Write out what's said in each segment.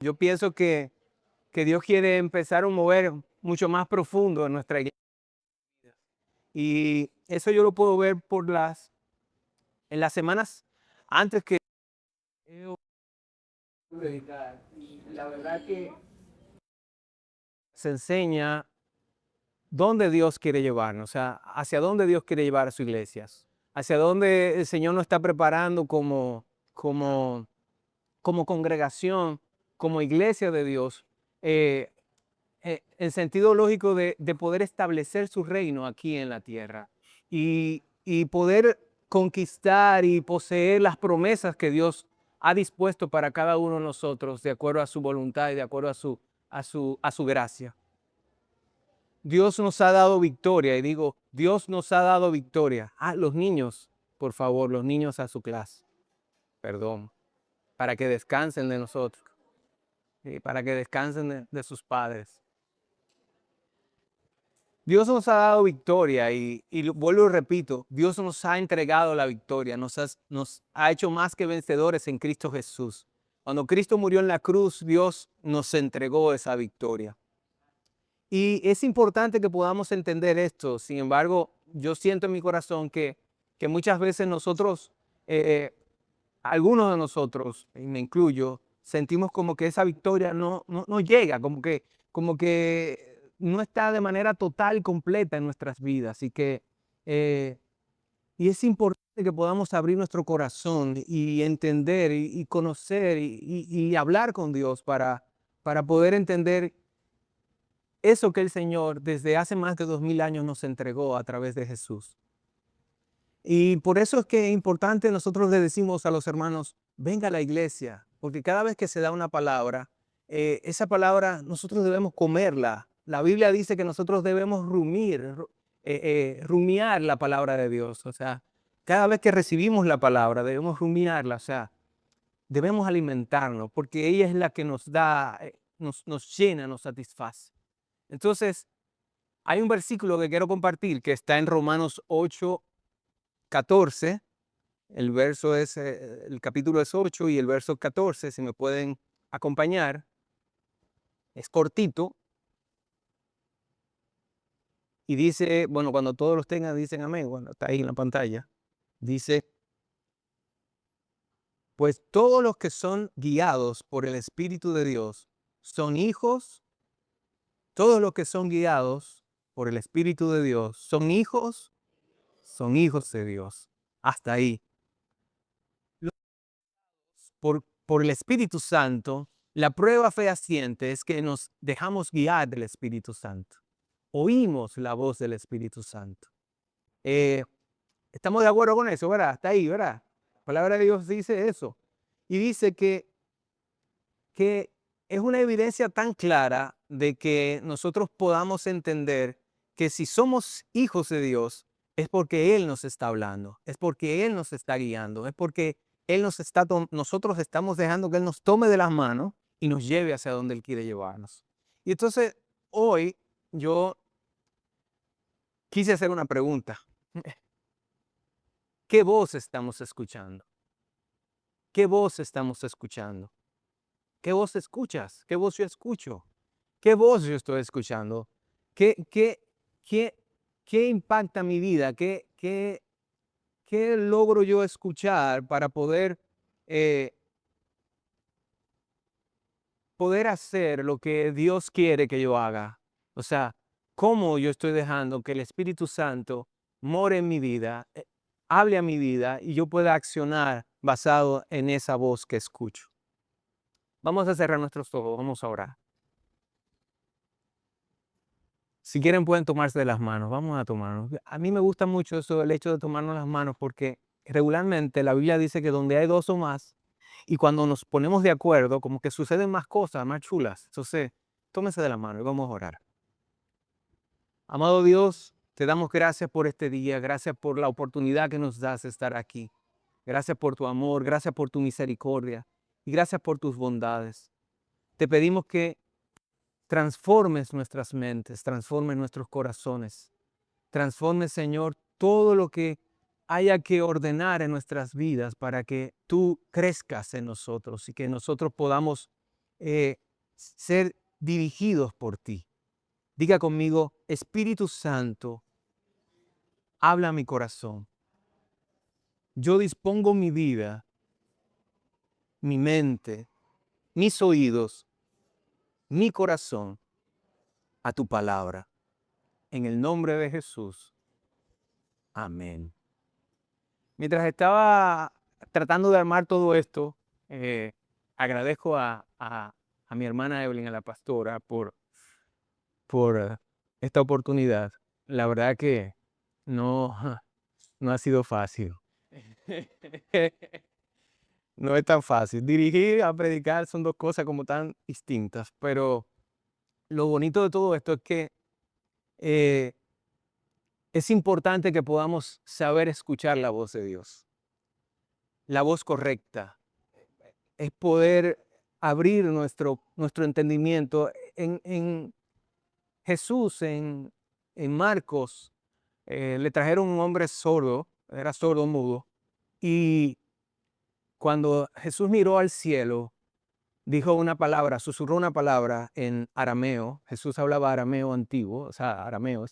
Yo pienso que Dios quiere empezar un mover mucho más profundo en nuestra iglesia. Y eso yo lo puedo ver en las semanas antes que yo predicar. Y la verdad que se enseña dónde Dios quiere llevarnos, o sea, hacia dónde Dios quiere llevar a su iglesia, hacia dónde el Señor nos está preparando como, como congregación, como iglesia de Dios, eh, en sentido lógico de poder establecer su reino aquí en la tierra y poder conquistar y poseer las promesas que Dios ha dispuesto para cada uno de nosotros de acuerdo a su voluntad y de acuerdo a su gracia. Dios nos ha dado victoria y digo, Dios nos ha dado victoria. Los niños, por favor, los niños a su clase, perdón, para que descansen de nosotros, para que descansen de sus padres. Dios nos ha dado victoria y vuelvo y repito, Dios nos ha entregado la victoria, nos ha hecho más que vencedores en Cristo Jesús. Cuando Cristo murió en la cruz, Dios nos entregó esa victoria. Y es importante que podamos entender esto. Sin embargo, yo siento en mi corazón que muchas veces nosotros, algunos de nosotros, y me incluyo, sentimos como que esa victoria no llega, como que no está de manera total y completa en nuestras vidas. Eh, y es importante que podamos abrir nuestro corazón y entender y conocer y hablar con Dios para poder entender eso que el Señor desde hace más de 2000 años nos entregó a través de Jesús. Y por eso es que es importante, nosotros le decimos a los hermanos, venga a la iglesia, porque cada vez que se da una palabra, esa palabra nosotros debemos comerla. La Biblia dice que nosotros debemos rumiar la palabra de Dios. O sea, cada vez que recibimos la palabra debemos rumiarla, o sea, debemos alimentarnos, porque ella es la que nos da, nos llena, nos satisface. Entonces, hay un versículo que quiero compartir que está en Romanos 8:14. El capítulo es 8 y el verso 14, si me pueden acompañar, es cortito y dice, bueno, cuando todos los tengan dicen amén, bueno, está ahí en la pantalla, dice, pues todos los que son guiados por el Espíritu de Dios son hijos, todos los que son guiados por el Espíritu de Dios son hijos de Dios. Hasta ahí. Por el Espíritu Santo, la prueba fehaciente es que nos dejamos guiar del Espíritu Santo. Oímos la voz del Espíritu Santo. Estamos de acuerdo con eso, ¿verdad? Hasta ahí, ¿verdad? La palabra de Dios dice eso. Y dice que es una evidencia tan clara de que nosotros podamos entender que si somos hijos de Dios, es porque Él nos está hablando, es porque Él nos está guiando, es porque nosotros estamos dejando que Él nos tome de las manos y nos lleve hacia donde Él quiere llevarnos. Y entonces, hoy yo quise hacer una pregunta. ¿Qué voz estamos escuchando? ¿Qué voz estamos escuchando? ¿Qué voz escuchas? ¿Qué voz yo escucho? ¿Qué voz yo estoy escuchando? ¿Qué, qué, qué impacta mi vida? ¿Qué logro yo escuchar para eh, poder hacer lo que Dios quiere que yo haga? O sea, ¿cómo yo estoy dejando que el Espíritu Santo more en mi vida, hable a mi vida y yo pueda accionar basado en esa voz que escucho? Vamos a cerrar nuestros ojos, vamos a orar. Si quieren pueden tomarse de las manos, vamos a tomarnos. A mí me gusta mucho eso, el hecho de tomarnos las manos, porque regularmente la Biblia dice que donde hay dos o más, y cuando nos ponemos de acuerdo, como que suceden más cosas, más chulas. Entonces, tómense de la mano y vamos a orar. Amado Dios, te damos gracias por este día, gracias por la oportunidad que nos das de estar aquí. Gracias por tu amor, gracias por tu misericordia y gracias por tus bondades. Te pedimos que transformes nuestras mentes, transformes nuestros corazones. Transforme, Señor, todo lo que haya que ordenar en nuestras vidas para que tú crezcas en nosotros y que nosotros podamos ser dirigidos por ti. Diga conmigo, Espíritu Santo, habla a mi corazón. Yo dispongo mi vida, mi mente, mis oídos, mi corazón a tu palabra. En el nombre de Jesús. Amén. Mientras estaba tratando de armar todo esto, agradezco a mi hermana Evelyn, a la pastora, por esta oportunidad. La verdad que no, no ha sido fácil. No es tan fácil. Dirigir a predicar son dos cosas como tan distintas, pero lo bonito de todo esto es que eh, es importante que podamos saber escuchar la voz de Dios, la voz correcta. Es poder abrir nuestro entendimiento. En Jesús, en Marcos, le trajeron un hombre sordo, era sordo mudo, y cuando Jesús miró al cielo, dijo una palabra, susurró una palabra en arameo. Jesús hablaba arameo antiguo, o sea, arameo,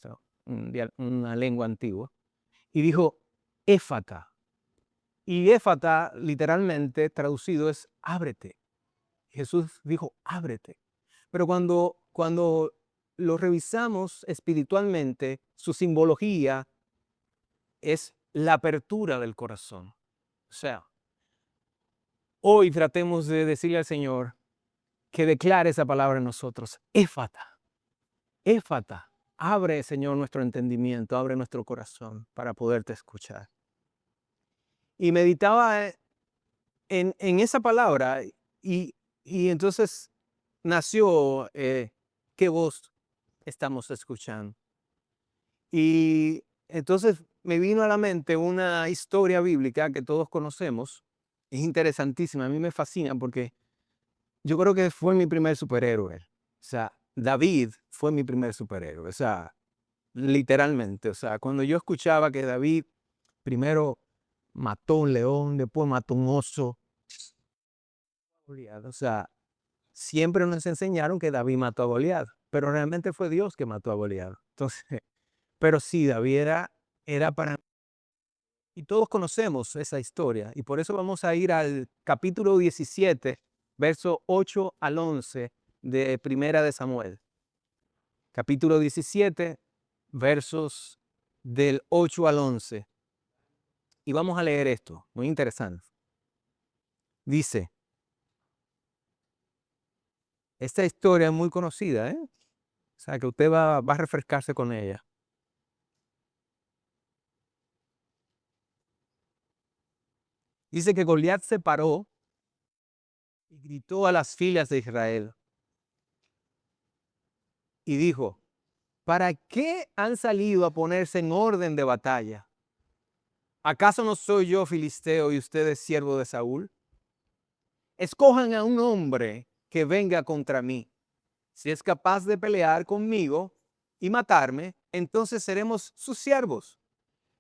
una lengua antigua, y dijo, éfata. Y éfata, literalmente traducido, es ábrete. Jesús dijo, ábrete. Pero cuando lo revisamos espiritualmente, su simbología es la apertura del corazón. O sea, hoy tratemos de decirle al Señor que declare esa palabra en nosotros. Éfata, éfata. Abre, Señor, nuestro entendimiento, abre nuestro corazón para poderte escuchar. Y meditaba en esa palabra y entonces nació qué voz estamos escuchando. Y entonces me vino a la mente una historia bíblica que todos conocemos. Es interesantísima, a mí me fascina porque yo creo que fue mi primer superhéroe. O sea, David fue mi primer superhéroe. O sea, literalmente. O sea, cuando yo escuchaba que David primero mató un león, después mató un oso. O sea, siempre nos enseñaron que David mató a Goliat, pero realmente fue Dios que mató a Goliat. Entonces, pero sí, David era para... Y todos conocemos esa historia, y por eso vamos a ir al capítulo 17, verso 8 al 11 de Primera de Samuel. Capítulo 17, versos del 8 al 11. Y vamos a leer esto, muy interesante. Dice, esta historia es muy conocida, ¿eh? O sea, que usted va a refrescarse con ella. Dice que Goliat se paró y gritó a las filas de Israel y dijo, ¿para qué han salido a ponerse en orden de batalla? ¿Acaso no soy yo filisteo y ustedes siervo de Saúl? Escojan a un hombre que venga contra mí. Si es capaz de pelear conmigo y matarme, entonces seremos sus siervos.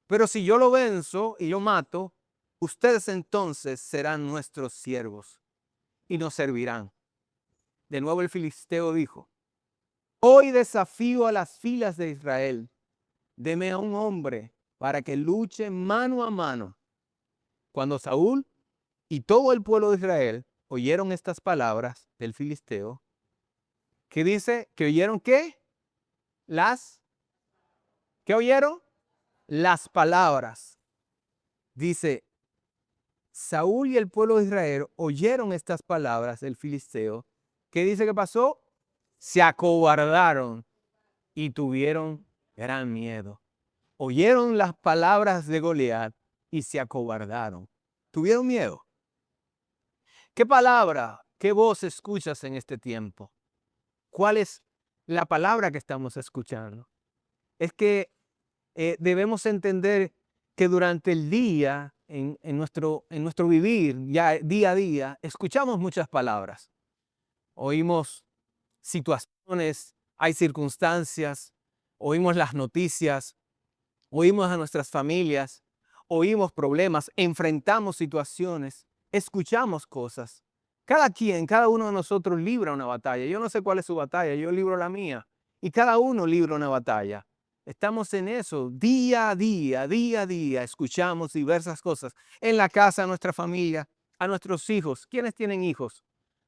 Pero si yo lo venzo y lo mato, ustedes entonces serán nuestros siervos y nos servirán. De nuevo el filisteo dijo, hoy desafío a las filas de Israel. Deme a un hombre para que luche mano a mano. Cuando Saúl y todo el pueblo de Israel oyeron estas palabras del filisteo, ¿qué dice? ¿Que oyeron qué? ¿Qué oyeron? Las palabras. Dice, Saúl y el pueblo de Israel oyeron estas palabras del filisteo. ¿Qué dice que pasó? Se acobardaron y tuvieron gran miedo. Oyeron las palabras de Goliat y se acobardaron. ¿Tuvieron miedo? ¿Qué palabra, qué voz escuchas en este tiempo? ¿Cuál es la palabra que estamos escuchando? Es que debemos entender que durante el día, en nuestro vivir, ya día a día, escuchamos muchas palabras. Oímos situaciones, hay circunstancias, oímos las noticias, oímos a nuestras familias, oímos problemas, enfrentamos situaciones, escuchamos cosas. Cada quien, cada uno de nosotros libra una batalla. Yo no sé cuál es su batalla, yo libro la mía. Y cada uno libra una batalla. Estamos en eso día a día. Escuchamos diversas cosas. En la casa, a nuestra familia, a nuestros hijos. ¿Quiénes tienen hijos?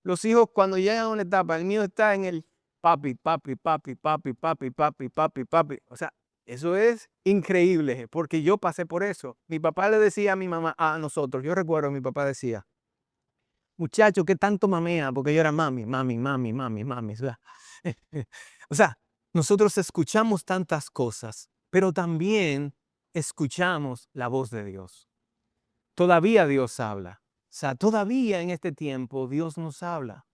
Los hijos cuando llegan a una etapa, el mío está en el papi, papi, papi, papi, papi, papi, papi, papi. O sea, eso es increíble porque yo pasé por eso. Mi papá le decía a mi mamá, a nosotros, yo recuerdo, mi papá decía, muchacho, ¿qué tanto mamea? Porque yo era mami, mami, mami, mami, mami. O sea, nosotros escuchamos tantas cosas, pero también escuchamos la voz de Dios. Todavía Dios habla. O sea, todavía en este tiempo Dios nos habla.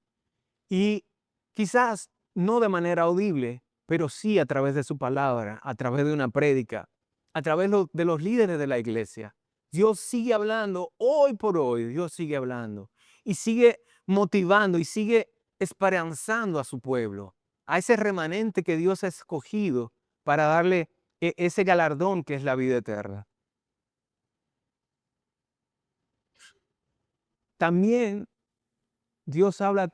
Y quizás no de manera audible, pero sí a través de su palabra, a través de una prédica, a través de los líderes de la iglesia. Dios sigue hablando, hoy por hoy, Dios sigue hablando y sigue motivando y sigue esperanzando a su pueblo, a ese remanente que Dios ha escogido para darle ese galardón que es la vida eterna. También Dios habla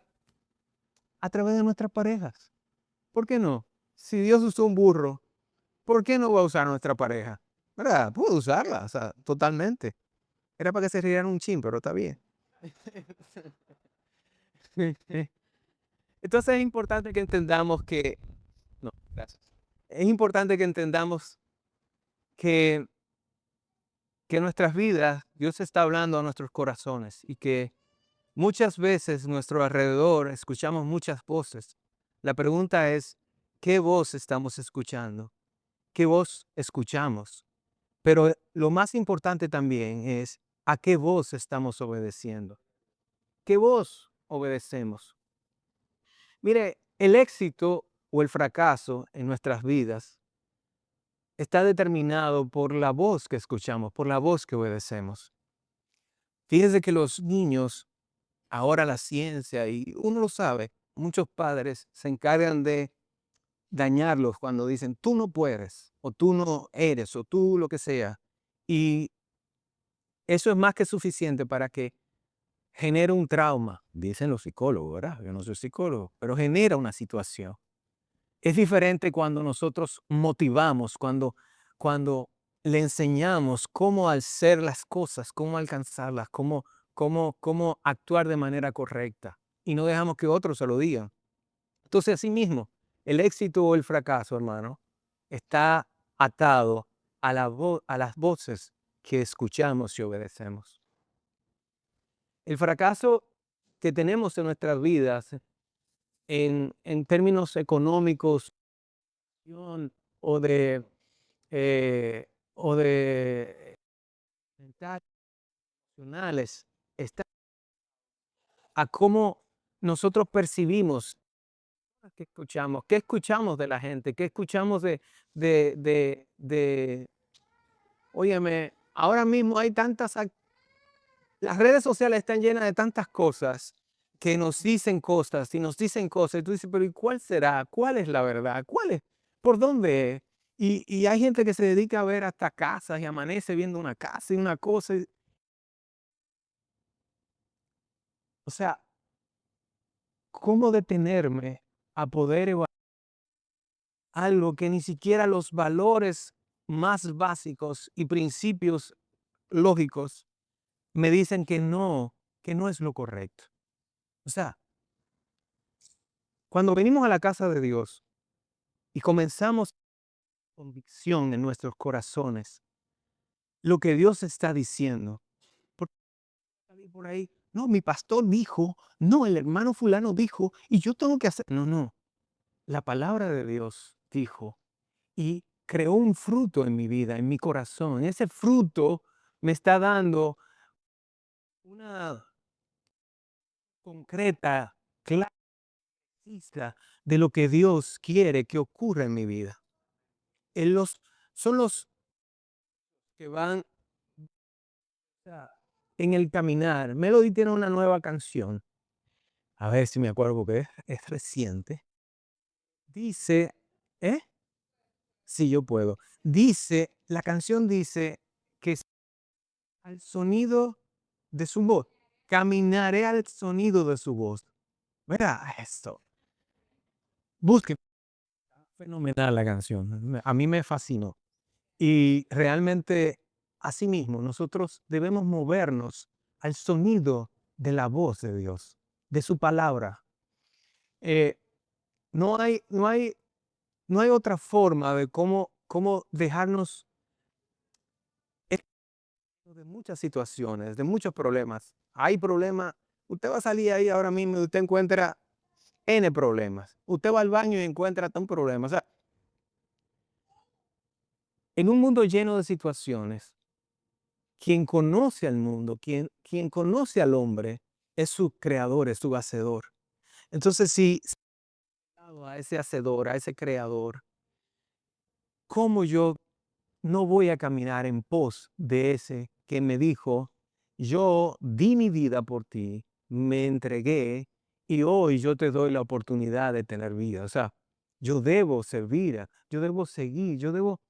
a través de nuestras parejas. ¿Por qué no? Si Dios usó un burro, ¿por qué no va a usar nuestra pareja? ¿Verdad? Puedo usarla, o sea, totalmente. Era para que se rieran un chin, pero está bien. Entonces es importante que entendamos que, no, gracias. Es importante que entendamos que, que en nuestras vidas Dios está hablando a nuestros corazones y que muchas veces a nuestro alrededor escuchamos muchas voces. La pregunta es, ¿qué voz estamos escuchando? ¿Qué voz escuchamos? Pero lo más importante también es a qué voz estamos obedeciendo. ¿Qué voz obedecemos? Mire, el éxito o el fracaso en nuestras vidas está determinado por la voz que escuchamos, por la voz que obedecemos. Fíjese que los niños, ahora la ciencia, y uno lo sabe, muchos padres se encargan de dañarlos cuando dicen, tú no puedes, o tú no eres, o tú lo que sea. Y eso es más que suficiente para que genera un trauma, dicen los psicólogos, ¿verdad? Yo no soy psicólogo, pero genera una situación. Es diferente cuando nosotros motivamos, cuando le enseñamos cómo hacer las cosas, cómo alcanzarlas, cómo actuar de manera correcta y no dejamos que otros se lo digan. Entonces, así mismo, el éxito o el fracaso, hermano, está atado a las voces que escuchamos y obedecemos. El fracaso que tenemos en nuestras vidas en términos económicos o de, o de mentales, emocionales, está a cómo nosotros percibimos qué escuchamos de la gente, qué escuchamos de óyeme, ahora mismo hay las redes sociales están llenas de tantas cosas que nos dicen cosas y nos dicen cosas. Y tú dices, pero ¿y cuál será? ¿Cuál es la verdad? ¿Cuál es? ¿Por dónde es? Y hay gente que se dedica a ver hasta casas y amanece viendo una casa y una cosa. O sea, ¿cómo detenerme a poder evaluar algo que ni siquiera los valores más básicos y principios lógicos me dicen que no es lo correcto? O sea, cuando venimos a la casa de Dios y comenzamos convicción en nuestros corazones, lo que Dios está diciendo, porque salir por ahí, no, mi pastor dijo, no, el hermano fulano dijo, y yo tengo que hacer, no, no, la palabra de Dios dijo y creó un fruto en mi vida, en mi corazón. Ese fruto me está dando una concreta, clara pista de lo que Dios quiere que ocurra en mi vida. Él son los que van sea, en el caminar. Melody tiene una nueva canción. A ver si me acuerdo porque es reciente. Dice, ¿eh? Sí, yo puedo. Dice, la canción dice que al sonido de su voz. caminaré al sonido de su voz. Mira esto. Busque. Fenomenal la canción. A mí me fascinó. Y realmente, asimismo, nosotros debemos movernos al sonido de la voz de Dios, de su palabra. Eh, no hay, no hay, no hay otra forma de cómo dejarnos de muchas situaciones, de muchos problemas. Hay problemas. Usted va a salir ahí ahora mismo y usted encuentra N problemas. Usted va al baño y encuentra un problema. O sea, en un mundo lleno de situaciones, quien conoce al mundo, quien conoce al hombre, es su creador, es su hacedor. Entonces, si a ese hacedor, a ese creador, ¿cómo yo no voy a caminar en pos de ese que me dijo, yo di mi vida por ti, me entregué y hoy yo te doy la oportunidad de tener vida? O sea, yo debo servir, yo debo seguir, yo debo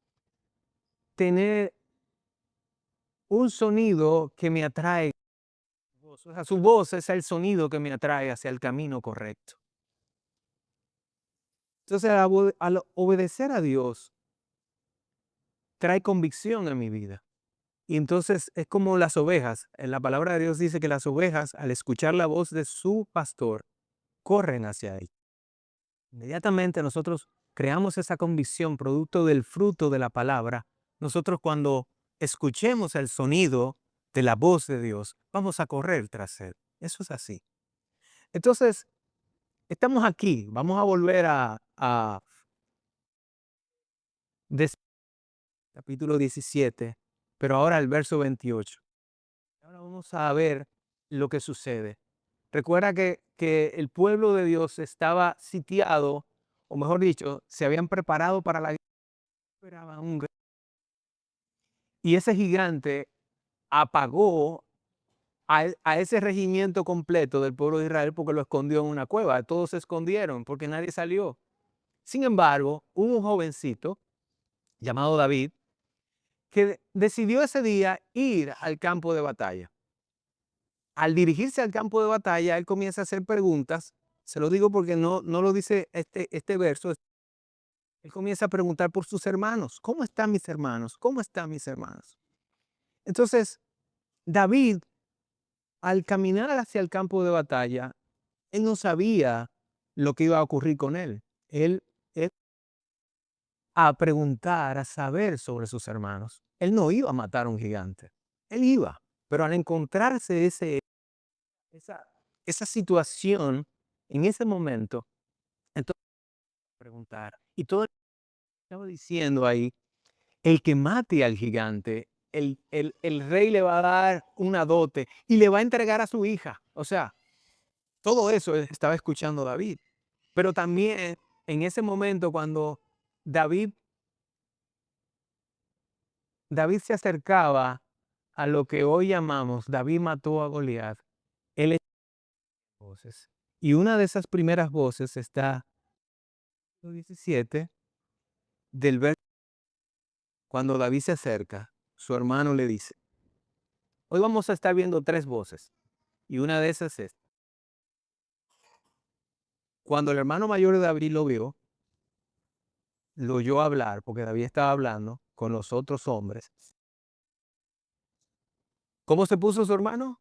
tener un sonido que me atrae. O sea, su voz es el sonido que me atrae hacia el camino correcto. Entonces, al obedecer a Dios, trae convicción a mi vida. Y entonces es como las ovejas. En la palabra de Dios dice que las ovejas, al escuchar la voz de su pastor, corren hacia él. Inmediatamente nosotros creamos esa convicción producto del fruto de la palabra. Nosotros cuando escuchemos el sonido de la voz de Dios, vamos a correr tras él. Eso es así. Entonces, estamos aquí. Vamos a volver a des- capítulo 17, pero ahora al verso 28. Ahora vamos a ver lo que sucede. Recuerda que el pueblo de Dios estaba sitiado, o mejor dicho, se habían preparado para la guerra. Esperaban y ese gigante apagó a ese regimiento completo del pueblo de Israel porque lo escondió en una cueva. Todos se escondieron porque nadie salió. Sin embargo, hubo un jovencito llamado David que decidió ese día ir al campo de batalla. Al dirigirse al campo de batalla, él comienza a hacer preguntas. Se lo digo porque no lo dice este verso. Él comienza a preguntar por sus hermanos. ¿Cómo están mis hermanos? ¿Cómo están mis hermanos? Entonces, David, al caminar hacia el campo de batalla, él no sabía lo que iba a ocurrir con él. Él a preguntar, a saber sobre sus hermanos. Él no iba a matar a un gigante. Él iba, pero al encontrarse esa, esa situación en ese momento, entonces preguntar. Y todo estaba diciendo ahí, el que mate al gigante, el rey le va a dar una dote y le va a entregar a su hija. O sea, todo eso estaba escuchando David. Pero también en ese momento cuando David, David se acercaba a lo que hoy llamamos, David mató a Goliat, él escuchaba voces. Y una de esas primeras voces está en el 17 del verso. Cuando David se acerca, su hermano le dice, hoy vamos a estar viendo tres voces. Y una de esas es, cuando el hermano mayor de David lo vio, lo oyó hablar, porque David estaba hablando con los otros hombres. ¿Cómo se puso su hermano?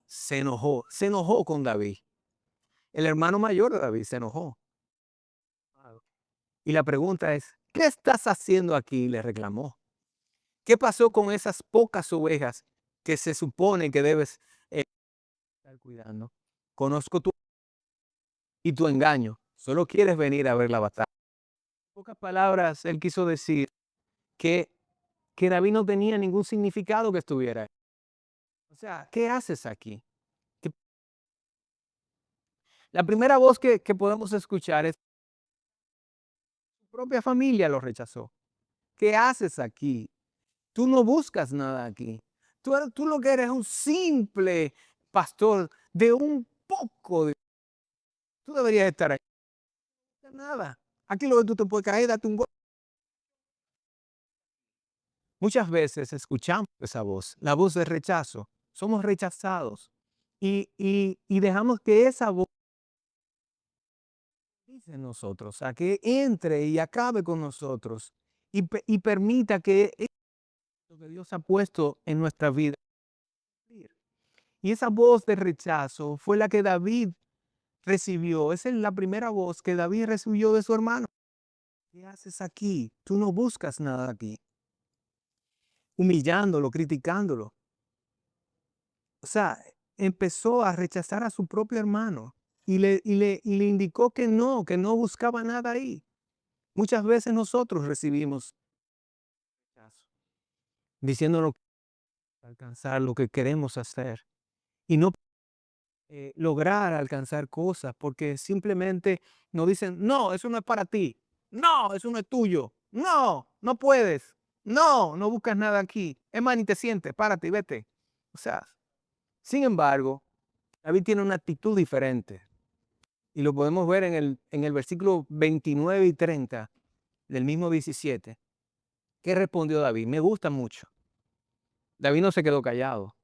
Se enojó con David. El hermano mayor de David se enojó. Y la pregunta es, ¿qué estás haciendo aquí? Le reclamó. ¿Qué pasó con esas pocas ovejas que se supone que debes estar cuidando? Conozco tu y tu engaño. Solo quieres venir a ver la batalla. En pocas palabras, él quiso decir que, que David no tenía ningún significado que estuviera ahí. O sea, ¿qué haces aquí? Que la primera voz que podemos escuchar es su propia familia lo rechazó. ¿Qué haces aquí? Tú no buscas nada aquí. Tú lo que eres es un simple pastor de un poco de... Tú deberías estar ahí. No nada. Aquí lo que tú te puedes caer, date un golpe. Muchas veces escuchamos esa voz, la voz de rechazo. Somos rechazados. y dejamos que esa voz dice en nosotros, a que entre y acabe con nosotros y permita que lo que Dios ha puesto en nuestra vida. Y esa voz de rechazo fue la que David recibió. Esa es la primera voz que David recibió de su hermano. ¿Qué haces aquí? Tú no buscas nada aquí. Humillándolo, criticándolo. O sea, empezó a rechazar a su propio hermano y le indicó que no buscaba nada ahí. Muchas veces nosotros recibimos rechazo, diciéndonos que alcanzar lo que queremos hacer y no lograr alcanzar cosas porque simplemente nos dicen, no, eso no es para ti, no, eso no es tuyo, no, no puedes, no, no buscas nada aquí, es más, ni te sientes, párate y vete. O sea, sin embargo, David tiene una actitud diferente y lo podemos ver en el versículo 29 y 30 del mismo 17. ¿Qué respondió David? Me gusta mucho. David no se quedó callado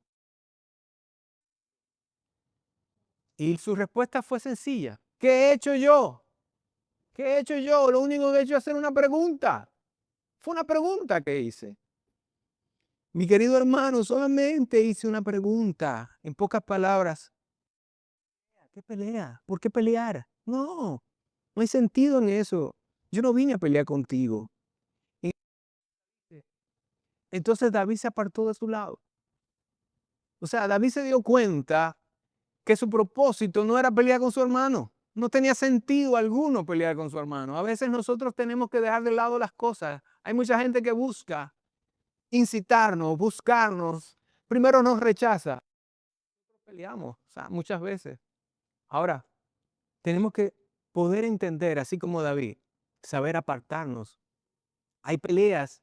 y su respuesta fue sencilla. ¿Qué he hecho yo? ¿Qué he hecho yo? Lo único que he hecho es hacer una pregunta. Fue una pregunta que hice. Mi querido hermano, solamente hice una pregunta. En pocas palabras, ¿qué pelea? ¿Por qué pelear? No, no hay sentido en eso. Yo no vine a pelear contigo. Y entonces David se apartó de su lado. O sea, David se dio cuenta que su propósito no era pelear con su hermano. No tenía sentido alguno pelear con su hermano. A veces nosotros tenemos que dejar de lado las cosas. Hay mucha gente que busca incitarnos, buscarnos. Primero nos rechaza. Peleamos, o sea, muchas veces. Ahora, tenemos que poder entender, así como David, saber apartarnos. Hay peleas,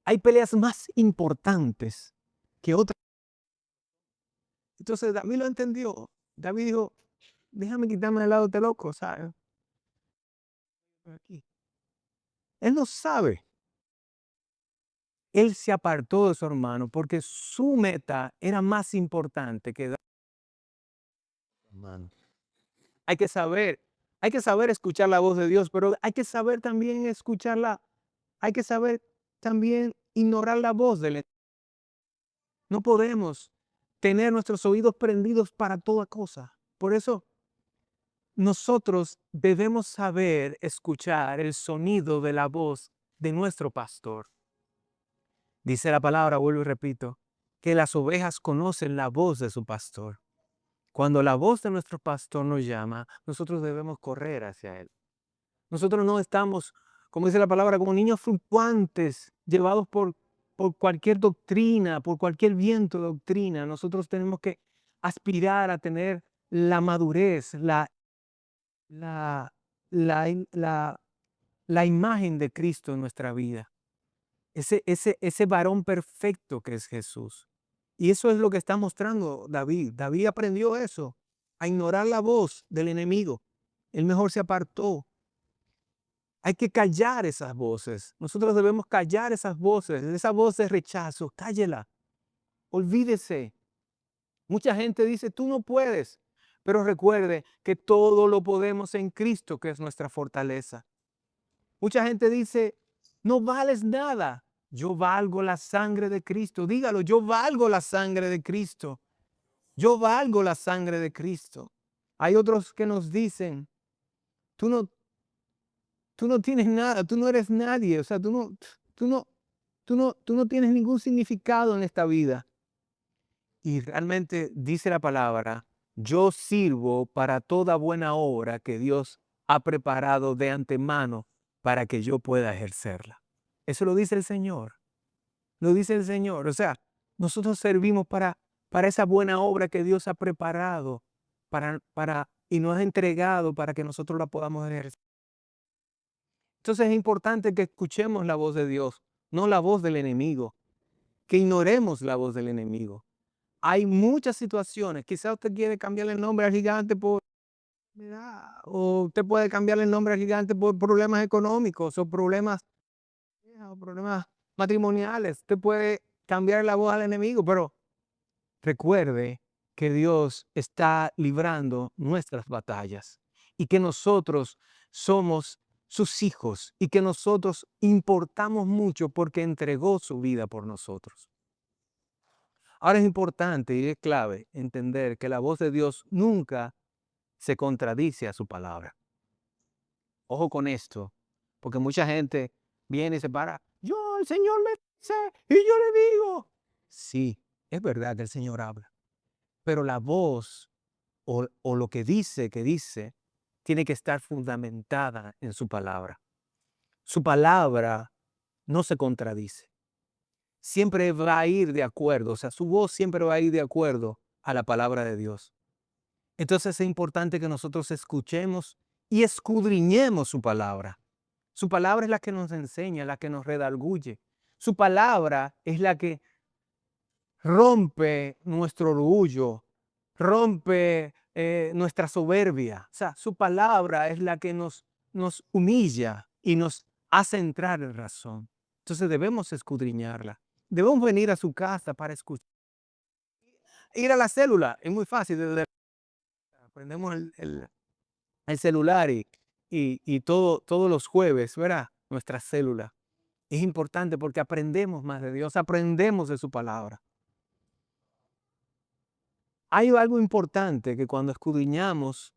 hay peleas más importantes que otras. Entonces David lo entendió. David dijo, déjame quitarme del lado de este loco, ¿sabes? Aquí. Él no sabe. Él se apartó de su hermano porque su meta era más importante que dar hermano. Hay que saber escuchar la voz de Dios, pero hay que saber también escucharla, hay que saber también ignorar la voz del enemigo. No podemos tener nuestros oídos prendidos para toda cosa. Por eso nosotros debemos saber escuchar el sonido de la voz de nuestro pastor. Dice la palabra, vuelvo y repito, que las ovejas conocen la voz de su pastor. Cuando la voz de nuestro pastor nos llama, nosotros debemos correr hacia él. Nosotros no estamos, como dice la palabra, como niños fluctuantes, llevados por cualquier doctrina, por cualquier viento de doctrina. Nosotros tenemos que aspirar a tener la madurez, la, la, la imagen de Cristo en nuestra vida. Ese varón perfecto que es Jesús. Y eso es lo que está mostrando David. David aprendió eso, a ignorar la voz del enemigo. Él mejor se apartó. Hay que callar esas voces. Nosotros debemos callar esas voces. Esa voz de rechazo, cállela. Olvídese. Mucha gente dice, tú no puedes. Pero recuerde que todo lo podemos en Cristo, que es nuestra fortaleza. Mucha gente dice, no vales nada. Yo valgo la sangre de Cristo. Dígalo, yo valgo la sangre de Cristo. Yo valgo la sangre de Cristo. Hay otros que nos dicen, tú no, tú no tienes nada, tú no eres nadie, o sea, tú no, tú no tienes ningún significado en esta vida. Y realmente dice la palabra, yo sirvo para toda buena obra que Dios ha preparado de antemano para que yo pueda ejercerla. Eso lo dice el Señor. Lo dice el Señor. O sea, nosotros servimos para esa buena obra que Dios ha preparado y nos ha entregado para que nosotros la podamos ejercer. Entonces es importante que escuchemos la voz de Dios, no la voz del enemigo, que ignoremos la voz del enemigo. Hay muchas situaciones, quizás usted quiere cambiarle el nombre al gigante por enfermedad, o usted puede cambiarle el nombre al gigante por problemas económicos o problemas matrimoniales. Usted puede cambiar la voz al enemigo, pero recuerde que Dios está librando nuestras batallas y que nosotros somos sus hijos y que nosotros importamos mucho porque entregó su vida por nosotros. Ahora es importante y es clave entender que la voz de Dios nunca se contradice a su palabra. Ojo con esto, porque mucha gente viene y se para, yo, el Señor me dice, y yo le digo. Sí, es verdad que el Señor habla, pero la voz o lo que dice, tiene que estar fundamentada en su palabra. Su palabra no se contradice. Siempre va a ir de acuerdo, o sea, su voz siempre va a ir de acuerdo a la palabra de Dios. Entonces es importante que nosotros escuchemos y escudriñemos su palabra. Su palabra es la que nos enseña, la que nos redarguye. Su palabra es la que rompe nuestro orgullo, rompe nuestra soberbia. O sea, su palabra es la que nos humilla y nos hace entrar en razón. Entonces debemos escudriñarla. Debemos venir a su casa para escuchar. Ir a la célula es muy fácil. Prendemos el celular y todos los jueves, ¿verdad? Nuestra célula. Es importante porque aprendemos más de Dios, aprendemos de su palabra. Hay algo importante que cuando escudriñamos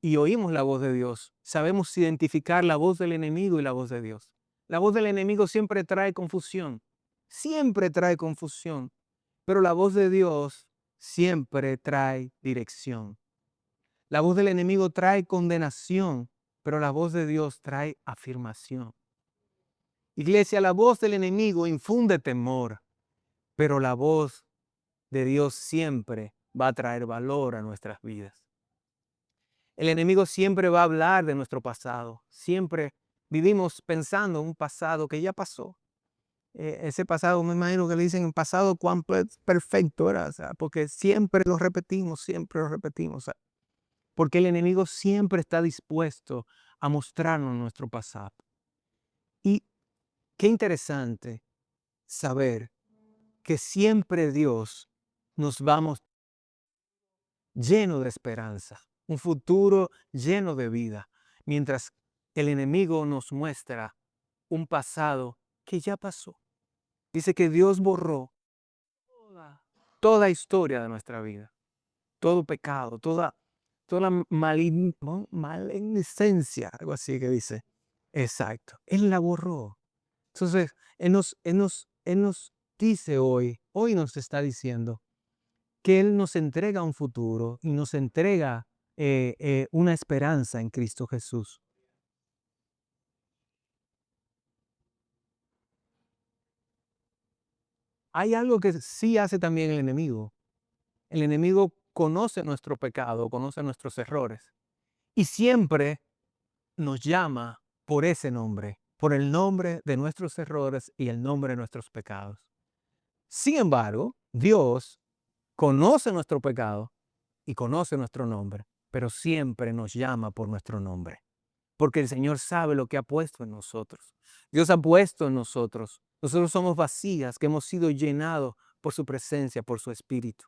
y oímos la voz de Dios, sabemos identificar la voz del enemigo y la voz de Dios. La voz del enemigo siempre trae confusión, pero la voz de Dios siempre trae dirección. La voz del enemigo trae condenación, pero la voz de Dios trae afirmación. Iglesia, la voz del enemigo infunde temor, pero la voz de Dios siempre va a traer valor a nuestras vidas. El enemigo siempre va a hablar de nuestro pasado. Siempre vivimos pensando en un pasado que ya pasó. Ese pasado, me imagino que le dicen pasado cuán perfecto era, o sea, porque siempre lo repetimos, o sea, porque el enemigo siempre está dispuesto a mostrarnos nuestro pasado. Y qué interesante saber que siempre Dios nos va a mostrar lleno de esperanza, un futuro lleno de vida, mientras el enemigo nos muestra un pasado que ya pasó. Dice que Dios borró toda historia de nuestra vida, todo pecado, toda maledicencia, algo así que dice. Exacto, Él la borró. Entonces, Él nos dice hoy nos está diciendo que Él nos entrega un futuro y nos entrega una esperanza en Cristo Jesús. Hay algo que sí hace también el enemigo. El enemigo conoce nuestro pecado, conoce nuestros errores y siempre nos llama por ese nombre, por el nombre de nuestros errores y el nombre de nuestros pecados. Sin embargo, Dios conoce nuestro pecado y conoce nuestro nombre, pero siempre nos llama por nuestro nombre, porque el Señor sabe lo que ha puesto en nosotros. Dios ha puesto en nosotros. Nosotros somos vasijas que hemos sido llenados por su presencia, por su espíritu.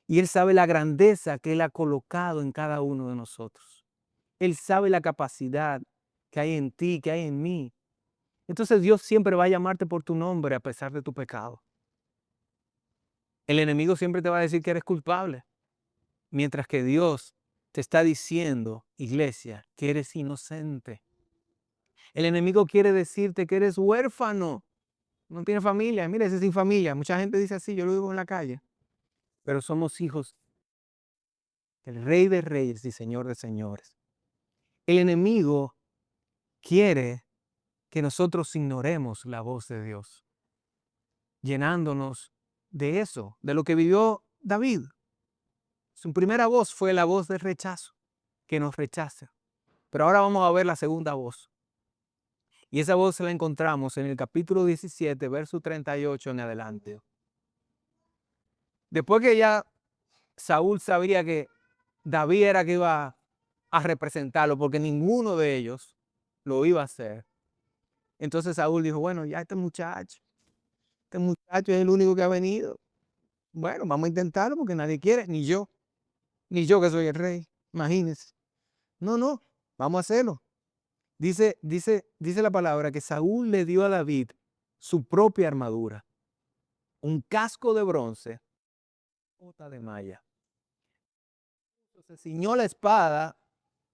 Y Él sabe la grandeza que Él ha colocado en cada uno de nosotros. Él sabe la capacidad que hay en ti, que hay en mí. Entonces Dios siempre va a llamarte por tu nombre a pesar de tu pecado. El enemigo siempre te va a decir que eres culpable, mientras que Dios te está diciendo, iglesia, que eres inocente. El enemigo quiere decirte que eres huérfano, no tienes familia. Mira, ese sin familia. Mucha gente dice así, yo lo vivo en la calle. Pero somos hijos del Rey de Reyes y Señor de Señores. El enemigo quiere que nosotros ignoremos la voz de Dios, llenándonos de eso, de lo que vivió David. Su primera voz fue la voz del rechazo, que nos rechaza. Pero ahora vamos a ver la segunda voz. Y esa voz la encontramos en el capítulo 17, verso 38 en adelante. Después que ya Saúl sabía que David era que iba a representarlo, porque ninguno de ellos lo iba a hacer. Entonces Saúl dijo, bueno, ya este muchacho es el único que ha venido. Bueno, vamos a intentarlo porque nadie quiere, ni yo que soy el rey, imagínense. No, no, vamos a hacerlo. Dice la palabra que Saúl le dio a David su propia armadura, un casco de bronce, bota de malla. Se ciñó la espada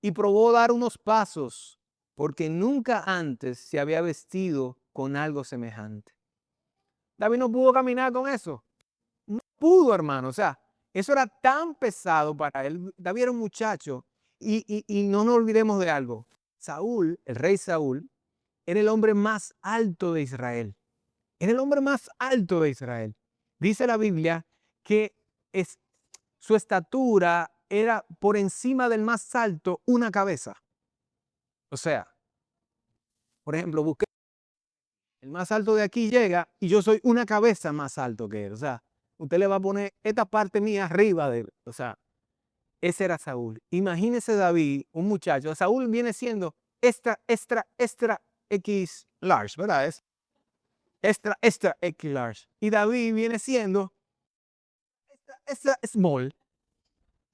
y probó dar unos pasos, porque nunca antes se había vestido con algo semejante. David no pudo caminar con eso. No pudo, hermano. O sea, eso era tan pesado para él. David era un muchacho. Y no nos olvidemos de algo. Saúl, el rey Saúl, era el hombre más alto de Israel. Era el hombre más alto de Israel. Dice la Biblia que su estatura era por encima del más alto una cabeza. O sea, por ejemplo, busqué el más alto de aquí llega y yo soy una cabeza más alto que él. O sea, usted le va a poner esta parte mía arriba de él. O sea, ese era Saúl. Imagínese David, un muchacho. Saúl viene siendo extra X large, ¿verdad? Es extra X large. Y David viene siendo extra small.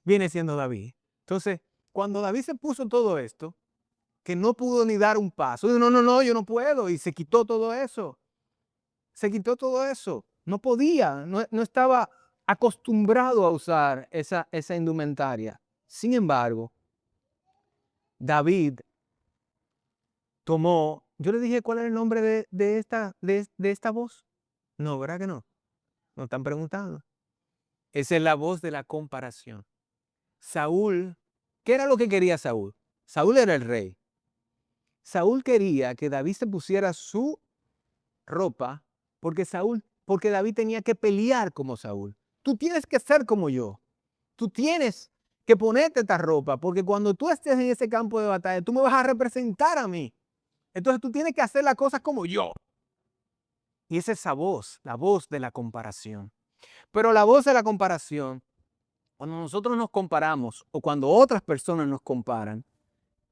Viene siendo David. Entonces, cuando David se puso todo esto, que no pudo ni dar un paso, dijo, no, no, no, yo no puedo. Y se quitó todo eso. Se quitó todo eso. No podía, no estaba acostumbrado a usar esa indumentaria. Sin embargo, David tomó, yo le dije cuál era el nombre de esta voz. No, ¿verdad que no? No están preguntando. Esa es la voz de la comparación. Saúl, ¿qué era lo que quería Saúl? Saúl era el rey. Saúl quería que David se pusiera su ropa porque David tenía que pelear como Saúl. Tú tienes que ser como yo. Tú tienes que ponerte esta ropa porque cuando tú estés en ese campo de batalla, tú me vas a representar a mí. Entonces tú tienes que hacer las cosas como yo. Y es esa voz, la voz de la comparación. Pero la voz de la comparación, cuando nosotros nos comparamos o cuando otras personas nos comparan,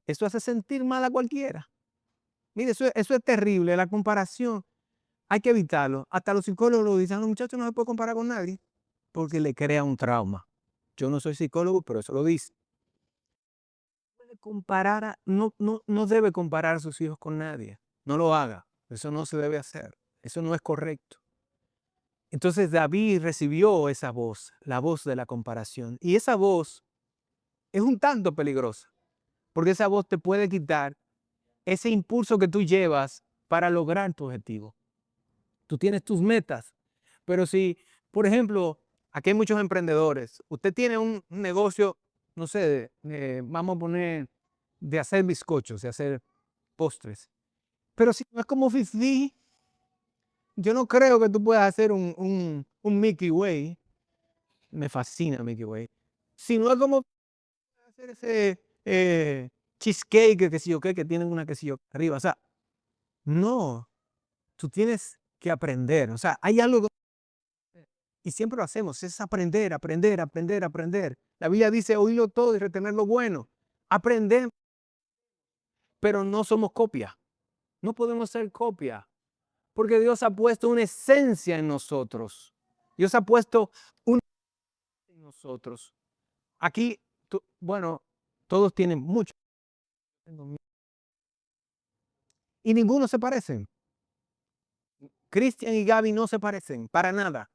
eso hace sentir mal a cualquiera. Mire, eso es terrible. La comparación hay que evitarlo. Hasta los psicólogos lo dicen, los muchachos no se puede comparar con nadie porque le crea un trauma. Yo no soy psicólogo, pero eso lo dice. No debe comparar a sus hijos con nadie. No lo haga. Eso no se debe hacer. Eso no es correcto. Entonces David recibió esa voz, la voz de la comparación. Y esa voz es un tanto peligrosa, porque esa voz te puede quitar ese impulso que tú llevas para lograr tu objetivo. Tú tienes tus metas, pero si, por ejemplo, aquí hay muchos emprendedores, usted tiene un negocio, no sé, vamos a poner, de hacer bizcochos, de hacer postres, pero si no es como Fifi, yo no creo que tú puedas hacer un Mickey Way. Me fascina Mickey Way. Si no es como hacer ese cheesecake, que sí o qué, que tienen una que sí o arriba. O sea, no, tú tienes que aprender. O sea, hay algo y siempre lo hacemos, es aprender, aprender, aprender, aprender. La Biblia dice oírlo todo y retener lo bueno. Aprender, pero no somos copia. No podemos ser copia, porque Dios ha puesto una esencia en nosotros. Dios ha puesto una en nosotros. Aquí, bueno, todos tienen mucho. Y ninguno se parecen. Cristian y Gaby no se parecen, para nada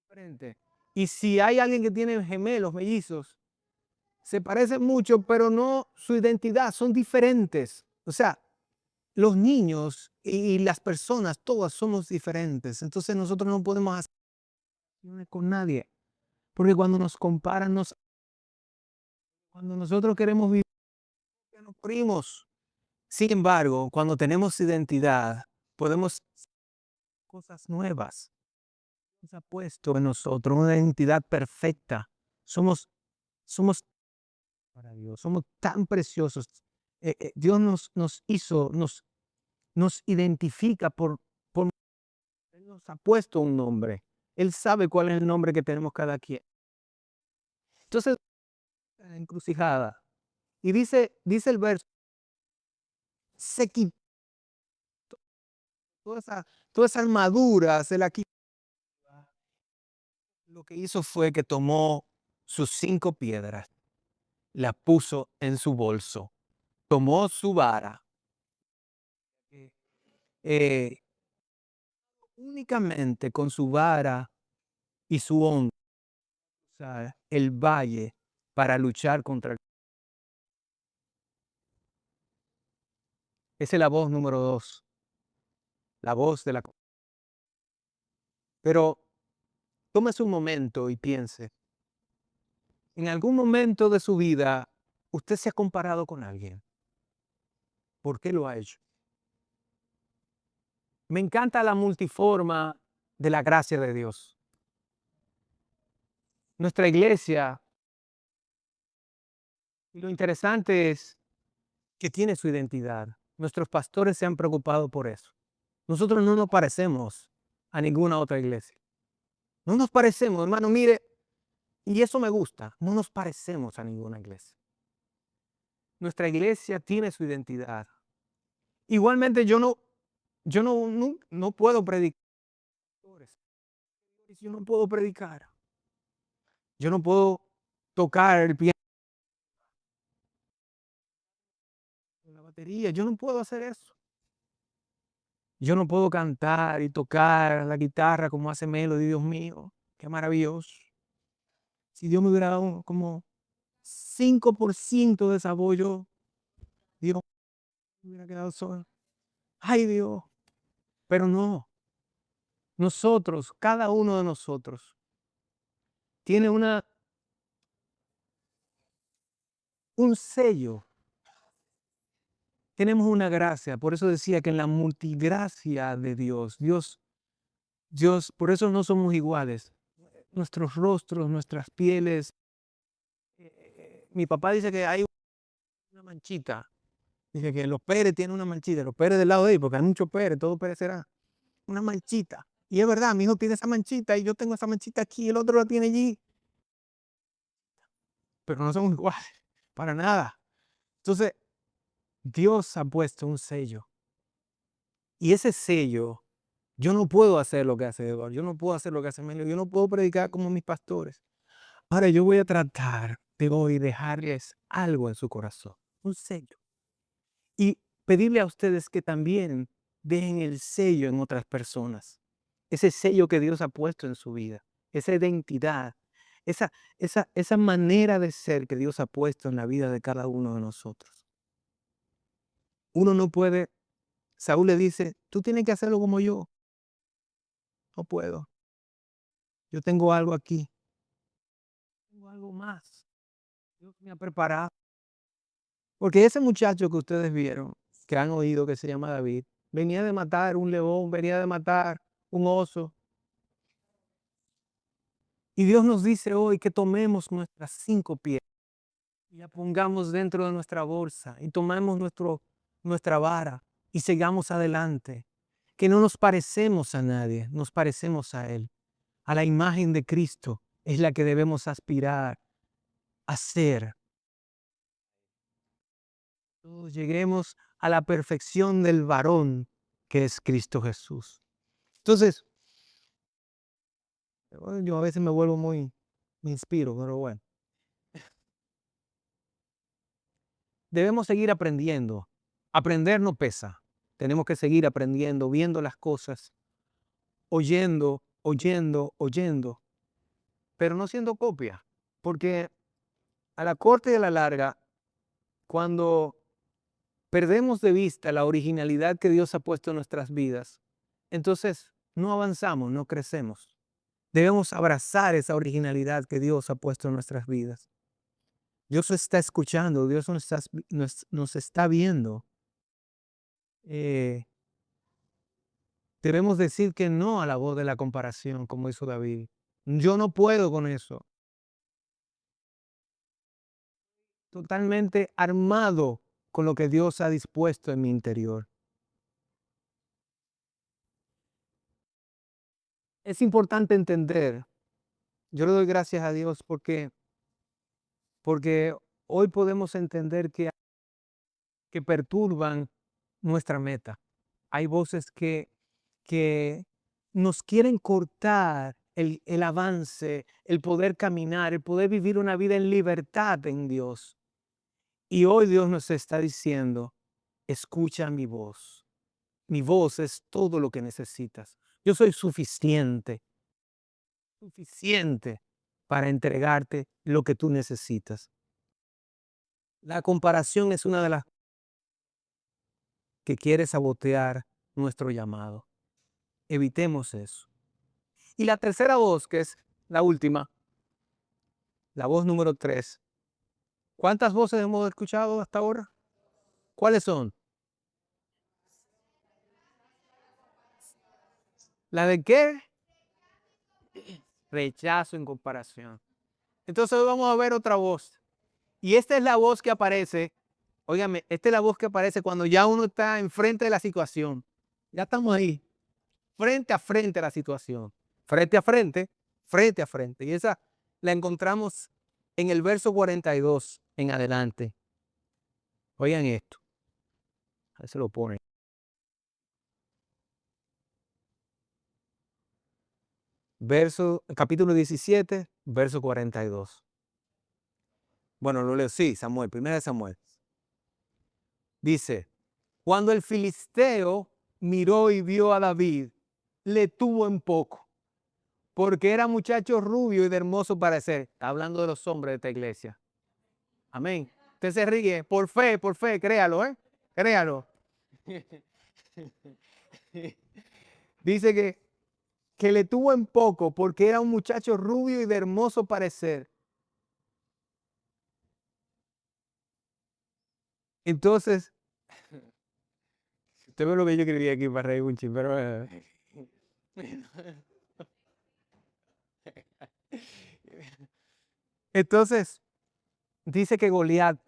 diferente. Y si hay alguien que tiene gemelos, mellizos, se parecen mucho, pero no su identidad, son diferentes. O sea, los niños y las personas, todas somos diferentes. Entonces nosotros no podemos hacer con nadie, porque cuando nos comparan, cuando nosotros queremos vivir, nos primos. Sin embargo, cuando tenemos identidad, podemos hacer cosas nuevas. Dios ha puesto en nosotros una identidad perfecta. Somos para Dios, somos tan preciosos. Dios nos hizo, nos identifica Él nos ha puesto un nombre. Él sabe cuál es el nombre que tenemos cada quien. Entonces, la encrucijada. Y dice el verso, se quitó toda esa armadura, se la quitó Lo que hizo fue que tomó sus 5 piedras, las puso en su bolso, tomó su vara, eh, únicamente con su vara y su onda, o sea, el valle para luchar contra el... Esa es la voz número 2, la voz de la... Pero tómese un momento y piense, en algún momento de su vida, usted se ha comparado con alguien. ¿Por qué lo ha hecho? Me encanta la multiforma de la gracia de Dios. Nuestra iglesia, y lo interesante es que tiene su identidad. Nuestros pastores se han preocupado por eso. Nosotros no nos parecemos a ninguna otra iglesia. No nos parecemos, hermano, mire, y eso me gusta, no nos parecemos a ninguna iglesia. Nuestra iglesia tiene su identidad. Igualmente yo no puedo predicar. Yo no puedo predicar. Yo no puedo tocar el piano, la batería. Yo no puedo hacer eso. Yo no puedo cantar y tocar la guitarra como hace Melody, Dios mío. Qué maravilloso. Si Dios me hubiera dado como 5% de esa voz, Dios, me hubiera quedado solo. Ay, Dios. Pero no. Nosotros, cada uno de nosotros, tiene un sello. Tenemos una gracia. Por eso decía que en la multigracia de Dios, por eso no somos iguales. Nuestros rostros, nuestras pieles. Mi papá dice que hay una manchita. Dice que los Pérez tienen una manchita. Los Pérez del lado de ahí, porque hay muchos Pérez, todo Pérez será. Una manchita. Y es verdad, mi hijo tiene esa manchita y yo tengo esa manchita aquí y el otro la tiene allí. Pero no somos iguales, para nada. Entonces, Dios ha puesto un sello. Y ese sello, yo no puedo hacer lo que hace Eduardo, yo no puedo hacer lo que hace Melio, yo no puedo predicar como mis pastores. Ahora yo voy a tratar de hoy dejarles algo en su corazón, un sello. Y pedirle a ustedes que también dejen el sello en otras personas. Ese sello que Dios ha puesto en su vida, esa identidad, esa manera de ser que Dios ha puesto en la vida de cada uno de nosotros. Uno no puede, Saúl le dice, tú tienes que hacerlo como yo. No puedo. Yo tengo algo aquí. Tengo algo más. Dios me ha preparado. Porque ese muchacho que ustedes vieron, que han oído que se llama David, venía de matar un león, venía de matar un oso. Y Dios nos dice hoy que tomemos nuestras 5 piedras y la pongamos dentro de nuestra bolsa y tomemos nuestra vara y sigamos adelante. Que no nos parecemos a nadie, nos parecemos a Él. A la imagen de Cristo es la que debemos aspirar a ser. Todos lleguemos a la perfección del varón que es Cristo Jesús. Entonces, yo a veces me inspiro, pero bueno. Debemos seguir aprendiendo. Aprender no pesa. Tenemos que seguir aprendiendo, viendo las cosas, oyendo, pero no siendo copia. Porque a la corta y a la larga, cuando perdemos de vista la originalidad que Dios ha puesto en nuestras vidas, entonces no avanzamos, no crecemos. Debemos abrazar esa originalidad que Dios ha puesto en nuestras vidas. Dios está escuchando, Dios nos está viendo. Eh, Debemos decir que no a la voz de la comparación, como hizo David. Yo no puedo con eso. Totalmente armado con lo que Dios ha dispuesto en mi interior. Es importante entender, yo le doy gracias a Dios porque hoy podemos entender que perturban nuestra meta. Hay voces que nos quieren cortar el avance, el poder caminar, el poder vivir una vida en libertad en Dios. Y hoy Dios nos está diciendo, escucha mi voz. Mi voz es todo lo que necesitas. Yo soy suficiente para entregarte lo que tú necesitas. La comparación es una de las que quiere sabotear nuestro llamado. Evitemos eso. Y la tercera voz, que es la última, la voz número 3. ¿Cuántas voces hemos escuchado hasta ahora? ¿Cuáles son? ¿La de qué? Rechazo en comparación. Entonces hoy vamos a ver otra voz. Y esta es la voz que aparece, óigame, esta es la voz que aparece cuando ya uno está enfrente de la situación. Ya estamos ahí, frente a frente a la situación. Frente a frente, frente a frente. Y esa la encontramos en el verso 42 en adelante. Oigan esto. Ahí se lo ponen. Capítulo 17, verso 42. Bueno, lo leo, sí, Samuel, primera de Samuel. Dice, cuando el filisteo miró y vio a David, le tuvo en poco, porque era muchacho rubio y de hermoso parecer. Está hablando de los hombres de esta iglesia. Amén. Usted se ríe, por fe, créalo, ¿eh? Créalo. Dice que le tuvo en poco porque era un muchacho rubio y de hermoso parecer. Entonces, usted ve lo que yo escribí aquí para reír un chin, pero entonces dice que Goliat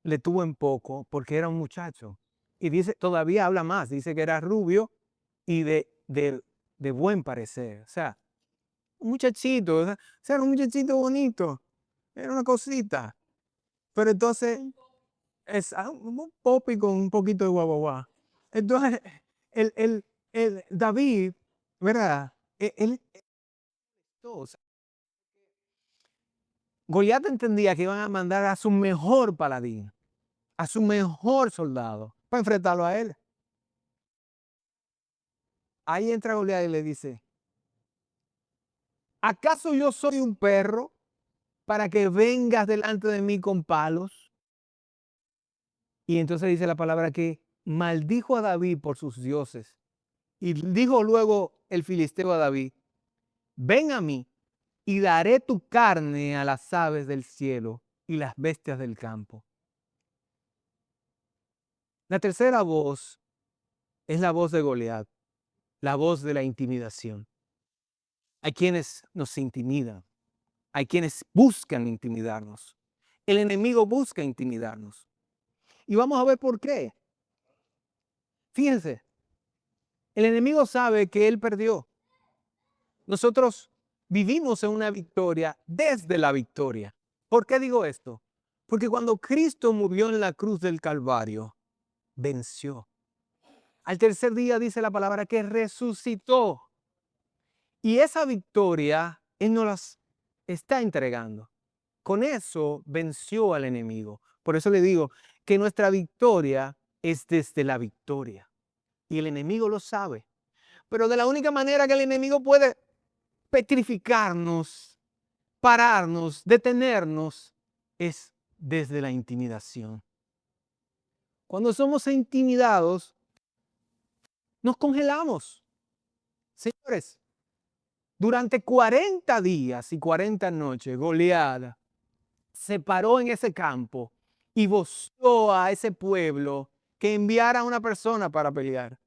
le tuvo en poco porque era un muchacho. Y dice, todavía habla más, dice que era rubio y de buen parecer. O sea, un muchachito, o sea, era un muchachito bonito, era una cosita. Pero entonces es un popi con un poquito de guaguaguá. Entonces, el, el, el David, ¿verdad? O sea, Goliat entendía que iban a mandar a su mejor paladín, a su mejor soldado, para enfrentarlo a él. Ahí entra Goliat y le dice, ¿acaso yo soy un perro para que vengas delante de mí con palos? Y entonces dice la palabra que maldijo a David por sus dioses. Y dijo luego el filisteo a David, ven a mí y daré tu carne a las aves del cielo y las bestias del campo. La tercera voz es la voz de Goliat, la voz de la intimidación. Hay quienes nos intimidan, hay quienes buscan intimidarnos. El enemigo busca intimidarnos. Y vamos a ver por qué. Fíjense, el enemigo sabe que él perdió. Nosotros vivimos en una victoria desde la victoria. ¿Por qué digo esto? Porque cuando Cristo murió en la cruz del Calvario, venció. Al tercer día dice la palabra que resucitó. Y esa victoria Él nos las está entregando. Con eso venció al enemigo. Por eso le digo que nuestra victoria es desde la victoria. Y el enemigo lo sabe. Pero de la única manera que el enemigo puede petrificarnos, pararnos, detenernos, es desde la intimidación. Cuando somos intimidados, nos congelamos. Señores, durante 40 días y 40 noches, Goliat se paró en ese campo y voció a ese pueblo que enviara a una persona para pelear.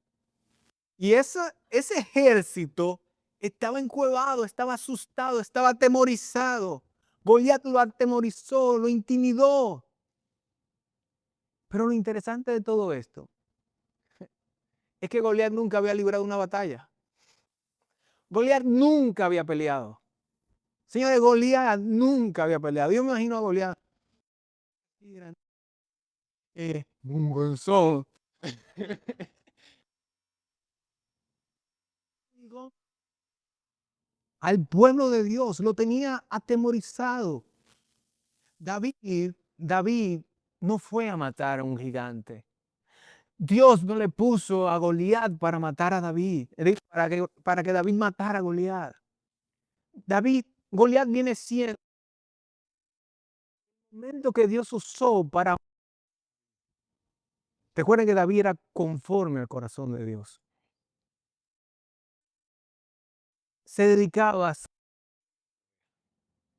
Y ese ejército estaba encuevado, estaba asustado, estaba atemorizado. Goliat lo atemorizó, lo intimidó. Pero lo interesante de todo esto es que Goliat nunca había librado una batalla. Goliat nunca había peleado. Señores, Goliat nunca había peleado. Yo me imagino a Goliat. Un huesón. al pueblo de Dios, lo tenía atemorizado. David no fue a matar a un gigante. Dios no le puso a Goliat para matar a David, para que David matara a Goliat. Goliat viene siendo el momento que Dios usó para... Recuerden que David era conforme al corazón de Dios. Se dedicaba a...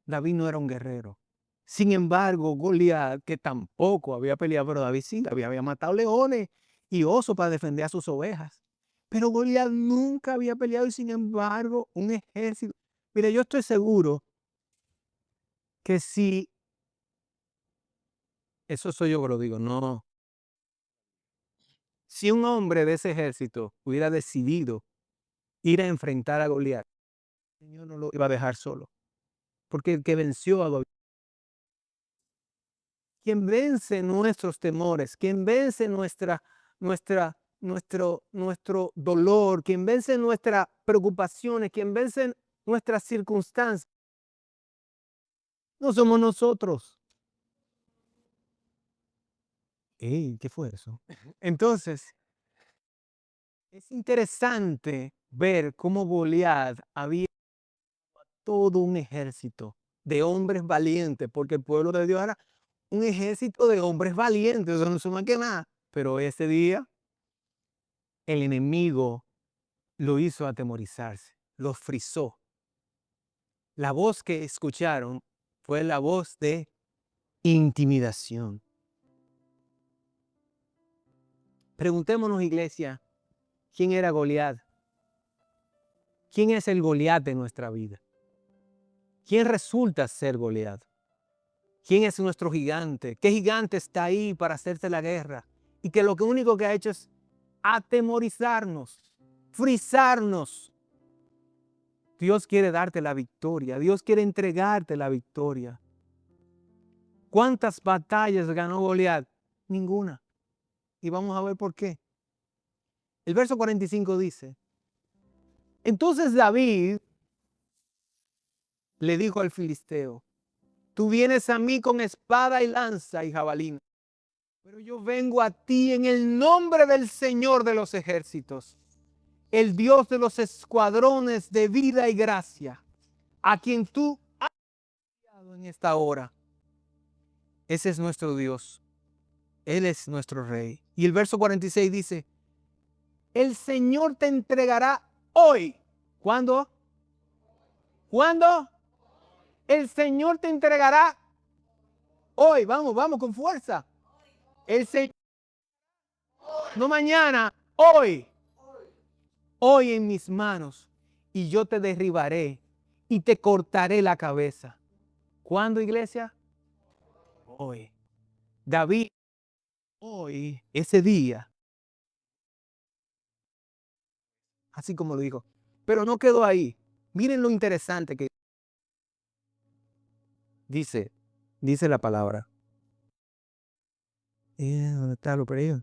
David no era un guerrero. Sin embargo, Goliat, que tampoco había peleado, pero David sí, David había matado leones y osos para defender a sus ovejas. Pero Goliat nunca había peleado y sin embargo, un ejército. Mire, yo estoy seguro que si, eso soy yo que lo digo, no. Si un hombre de ese ejército hubiera decidido ir a enfrentar a Goliat, el Señor no lo iba a dejar solo. Porque el que venció a Goliat, quien vence nuestros temores, quien vence nuestro dolor, quien vence nuestras preocupaciones, quien vence nuestras circunstancias, no somos nosotros. Ey, ¿qué fue eso? Entonces, es interesante ver cómo Goliat había todo un ejército de hombres valientes, porque el pueblo de Dios era un ejército de hombres valientes, eso no son más que nada. Pero ese día el enemigo lo hizo atemorizarse, los frizó. La voz que escucharon fue la voz de intimidación. Preguntémonos, iglesia, ¿quién era Goliat? ¿Quién es el Goliat de nuestra vida? ¿Quién resulta ser Goliat? ¿Quién es nuestro gigante? ¿Qué gigante está ahí para hacerse la guerra? Y que lo único que ha hecho es atemorizarnos, frizarnos. Dios quiere darte la victoria. Dios quiere entregarte la victoria. ¿Cuántas batallas ganó Goliat? Ninguna. Y vamos a ver por qué. El verso 45 dice, entonces David le dijo al filisteo, tú vienes a mí con espada y lanza y jabalina, pero yo vengo a ti en el nombre del Señor de los ejércitos, el Dios de los escuadrones de vida y gracia, a quien tú has enviado en esta hora. Ese es nuestro Dios. Él es nuestro Rey. Y el verso 46 dice, el Señor te entregará hoy. ¿Cuándo? ¿Cuándo? El Señor te entregará hoy. Vamos, vamos con fuerza. El Señor, no mañana, hoy. Hoy en mis manos. Y yo te derribaré y te cortaré la cabeza. ¿Cuándo, iglesia? Hoy. David, hoy, ese día. Así como lo dijo. Pero no quedó ahí. Miren lo interesante que dice la palabra. ¿Dónde está lo perdido?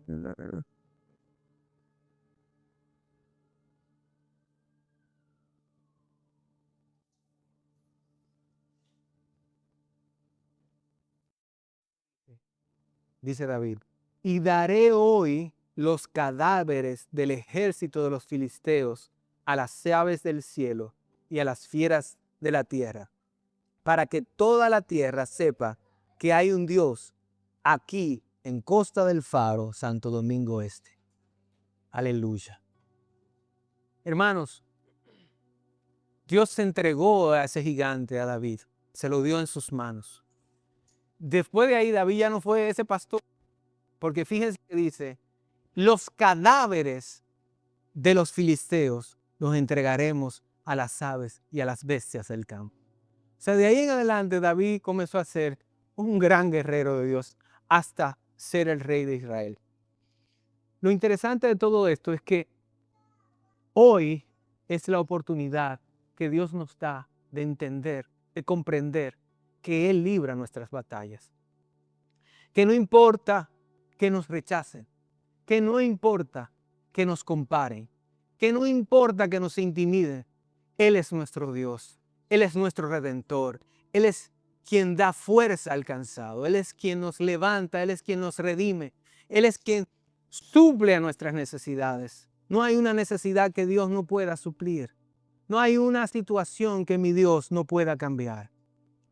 Dice David, y daré hoy los cadáveres del ejército de los filisteos a las aves del cielo y a las fieras de la tierra, para que toda la tierra sepa que hay un Dios aquí en Costa del Faro, Santo Domingo Este. Aleluya. Hermanos, Dios se entregó a ese gigante, a David, se lo dio en sus manos. Después de ahí, David ya no fue ese pastor, porque fíjense que dice, los cadáveres de los filisteos los entregaremos a las aves y a las bestias del campo. O sea, de ahí en adelante David comenzó a ser un gran guerrero de Dios hasta ser el rey de Israel. Lo interesante de todo esto es que hoy es la oportunidad que Dios nos da de entender, de comprender que Él libra nuestras batallas. Que no importa que nos rechacen, que no importa que nos comparen, que no importa que nos intimiden, Él es nuestro Dios. Él es nuestro Redentor. Él es quien da fuerza al cansado. Él es quien nos levanta. Él es quien nos redime. Él es quien suple a nuestras necesidades. No hay una necesidad que Dios no pueda suplir. No hay una situación que mi Dios no pueda cambiar.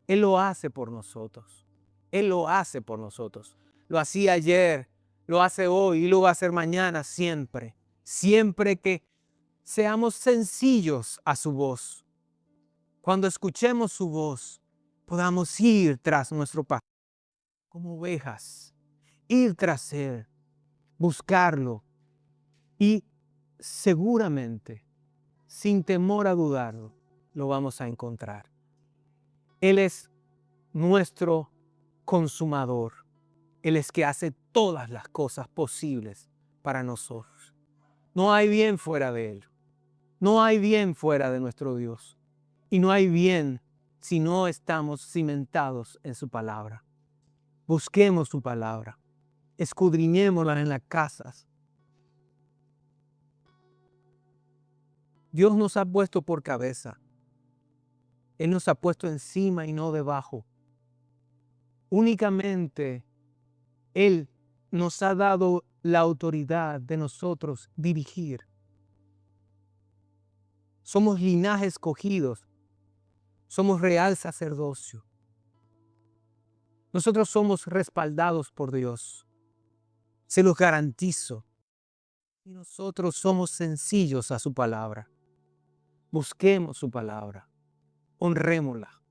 Él lo hace por nosotros. Él lo hace por nosotros. Lo hacía ayer, lo hace hoy y lo va a hacer mañana siempre. Siempre que seamos sencillos a su voz. Cuando escuchemos su voz, podamos ir tras nuestro pastor como ovejas. Ir tras él, buscarlo y seguramente, sin temor a dudarlo, lo vamos a encontrar. Él es nuestro consumador. Él es que hace todas las cosas posibles para nosotros. No hay bien fuera de Él. No hay bien fuera de nuestro Dios. Y no hay bien si no estamos cimentados en su palabra. Busquemos su palabra. Escudriñémosla en las casas. Dios nos ha puesto por cabeza. Él nos ha puesto encima y no debajo. Únicamente Él nos ha dado la autoridad de nosotros dirigir. Somos linaje escogidos. Somos real sacerdocio. Nosotros somos respaldados por Dios. Se los garantizo. Y nosotros somos sencillos a su palabra. Busquemos su palabra. Honrémosla.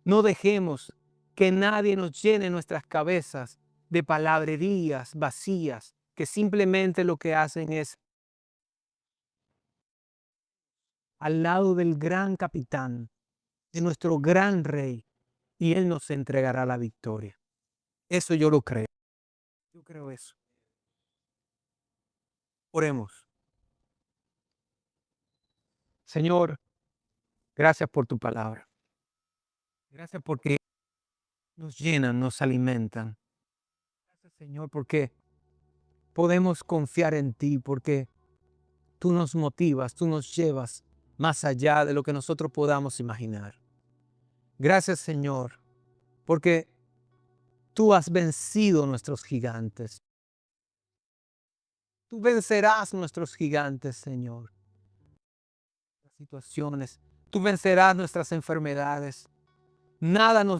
No dejemos que nadie nos llene nuestras cabezas de palabrerías vacías que simplemente lo que hacen es al lado del gran capitán, de nuestro gran rey, y Él nos entregará la victoria. Eso yo lo creo. Yo creo eso. Oremos. Señor, gracias por tu palabra. Gracias porque nos llenan, nos alimentan. Gracias, Señor, porque podemos confiar en ti, porque tú nos motivas, tú nos llevas más allá de lo que nosotros podamos imaginar. Gracias, Señor, porque tú has vencido nuestros gigantes. Tú vencerás nuestros gigantes, Señor. Las situaciones, tú vencerás nuestras enfermedades. Nada nos...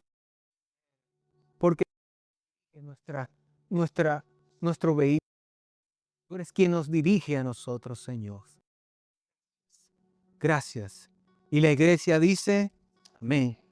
Porque nuestro vehículo, tú eres quien nos dirige a nosotros, Señor. Gracias. Y la iglesia dice, amén.